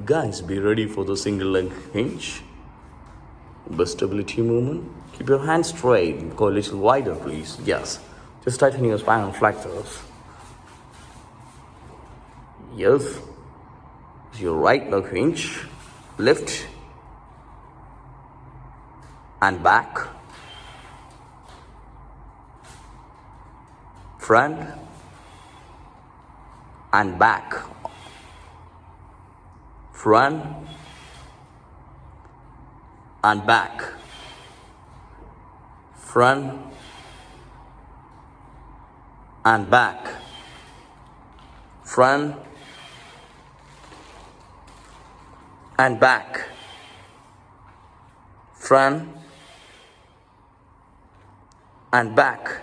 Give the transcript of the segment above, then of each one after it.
Guys, be ready for the single leg hinge. Best stability movement. Keep your hands straight. Go a little wider, please. Yes. Just tighten your spinal flexors. Yes. Your right leg hinge. Lift and back. Front and back. Front and back. Front and back. Front and back. Front and back.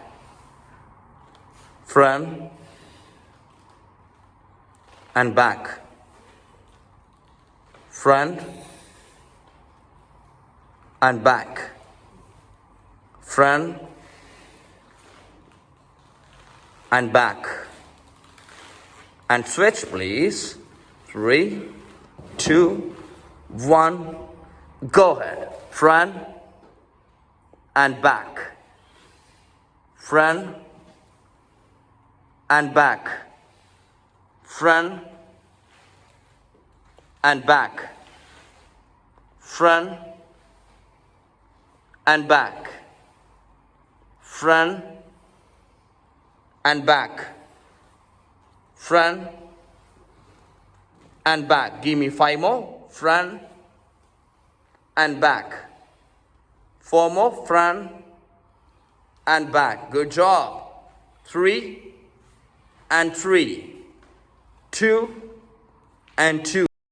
Front and back. Front and back. Front and back. And switch, please. 3, 2, 1. Go ahead. Front and back. Front and back. Front and back. Front and back. Front and back. Front and back. Give me 5 more. Front and back. 4 more. Front and back. Good job. 3 and 3. 2 and 2.